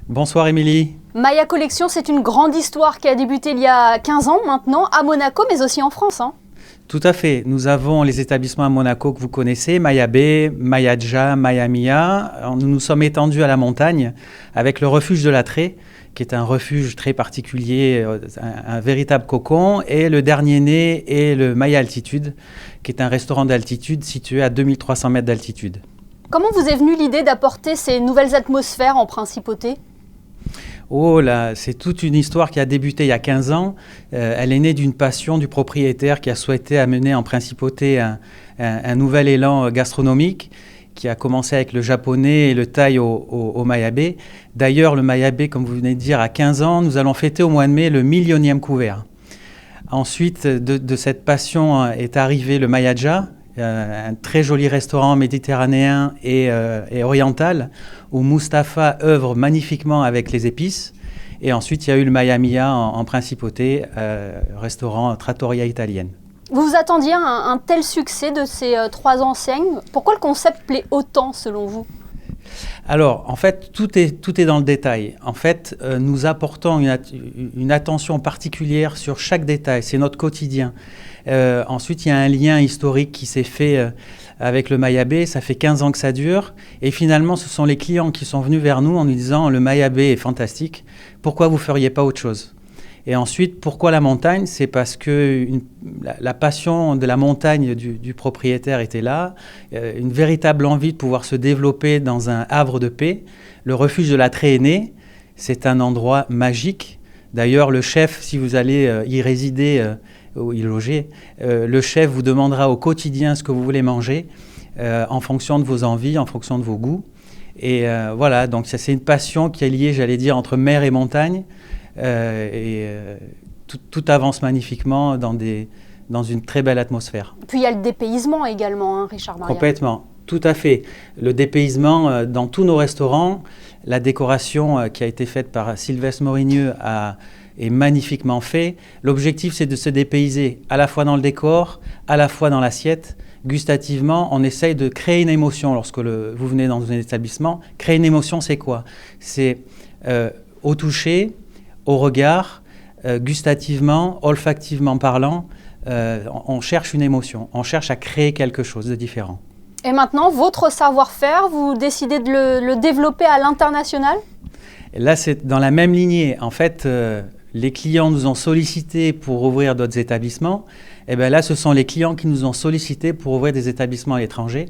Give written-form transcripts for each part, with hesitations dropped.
Bonsoir Émilie. Maya Collection, c'est une grande histoire qui a débuté il y a 15 ans maintenant, à Monaco, mais aussi en France. Tout à fait. Nous avons les établissements à Monaco que vous connaissez, Maya Bay, Maya Dja, Maya Mia. Nous nous sommes étendus à la montagne avec le refuge de l'Atrée, qui est un refuge très particulier, un véritable cocon. Et le dernier né est le Maya Altitude, qui est un restaurant d'altitude situé à 2300 mètres d'altitude. Comment vous est venue l'idée d'apporter ces nouvelles atmosphères en principauté ? Oh là, c'est toute une histoire qui a débuté il y a 15 ans. Elle est née d'une passion du propriétaire qui a souhaité amener en principauté un nouvel élan gastronomique qui a commencé avec le japonais et le thaï au Mayabé. D'ailleurs, le Mayabé, comme vous venez de dire, à 15 ans, nous allons fêter au mois de mai le 1 000e couvert. Ensuite, de cette passion est arrivé le Maya Dja, un très joli restaurant méditerranéen et oriental où Mustapha œuvre magnifiquement avec les épices. Et ensuite, il y a eu le Maya Mia en principauté, restaurant trattoria italienne. Vous vous attendiez à un tel succès de ces 3 enseignes ? Pourquoi le concept plaît autant selon vous ? Alors, en fait, tout est dans le détail. En fait, nous apportons une attention particulière sur chaque détail. C'est notre quotidien. Ensuite, il y a un lien historique qui s'est fait avec le Mayabé. Ça fait 15 ans que ça dure. Et finalement, ce sont les clients qui sont venus vers nous en nous disant « Le Mayabé est fantastique. Pourquoi vous ne feriez pas autre chose ?» Et ensuite, pourquoi la montagne ? C'est parce que la passion de la montagne du propriétaire était là, une véritable envie de pouvoir se développer dans un havre de paix. Le refuge de l'Atrée est né, c'est un endroit magique. D'ailleurs, le chef, si vous allez y résider ou y loger, le chef vous demandera au quotidien ce que vous voulez manger en fonction de vos envies, en fonction de vos goûts. Et voilà, donc ça, c'est une passion qui est liée, j'allais dire, entre mer et montagne. Tout avance magnifiquement dans une très belle atmosphère. Puis il y a le dépaysement également, Richard Maria. Complètement, tout à fait. Le dépaysement dans tous nos restaurants, la décoration qui a été faite par Sylvestre Morigneux est magnifiquement faite. L'objectif, c'est de se dépayser à la fois dans le décor, à la fois dans l'assiette. Gustativement, on essaye de créer une émotion lorsque vous venez dans un établissement. Créer une émotion, c'est quoi ? C'est au toucher, au regard, gustativement, olfactivement parlant, on cherche une émotion, on cherche à créer quelque chose de différent. Et maintenant, votre savoir-faire, vous décidez de le développer à l'international ? Là, c'est dans la même lignée. En fait, les clients nous ont sollicités pour ouvrir d'autres établissements. Et bien là, ce sont les clients qui nous ont sollicités pour ouvrir des établissements à l'étranger.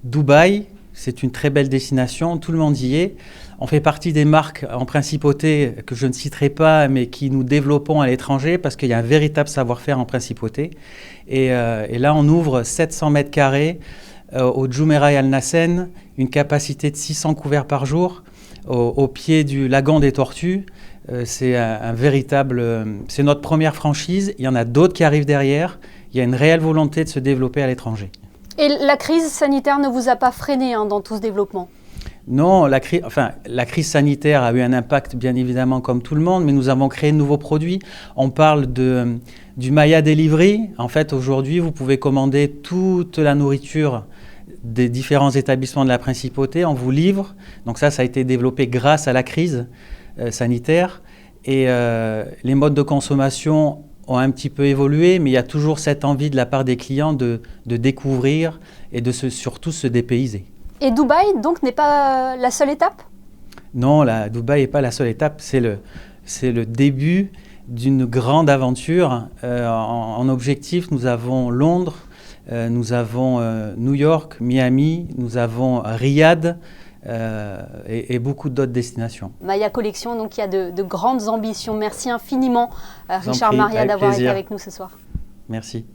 Dubaï, c'est une très belle destination, tout le monde y est. On fait partie des marques en principauté que je ne citerai pas, mais qui nous développons à l'étranger parce qu'il y a un véritable savoir-faire en principauté. Et là, on ouvre 700 mètres carrés au Jumeirah Al Nassen, une capacité de 600 couverts par jour, au pied du lagon des Tortues. C'est un véritable... c'est notre première franchise. Il y en a d'autres qui arrivent derrière. Il y a une réelle volonté de se développer à l'étranger. Et la crise sanitaire ne vous a pas freiné dans tout ce développement ? Non, la crise sanitaire a eu un impact bien évidemment comme tout le monde, mais nous avons créé de nouveaux produits. On parle du Maya Delivery. En fait, aujourd'hui, vous pouvez commander toute la nourriture des différents établissements de la principauté. On vous livre. Donc ça a été développé grâce à la crise sanitaire. Et les modes de consommation ont un petit peu évolué, mais il y a toujours cette envie de la part des clients de découvrir et surtout se dépayser. Et Dubaï, donc, n'est pas la seule étape ? Non, Dubaï n'est pas la seule étape. C'est le début d'une grande aventure. En objectif, nous avons Londres, nous avons New York, Miami, nous avons Riyad et beaucoup d'autres destinations. Maya Collection, donc, il y a de grandes ambitions. Merci infiniment, Richard Maria, d'avoir été avec nous ce soir. Merci.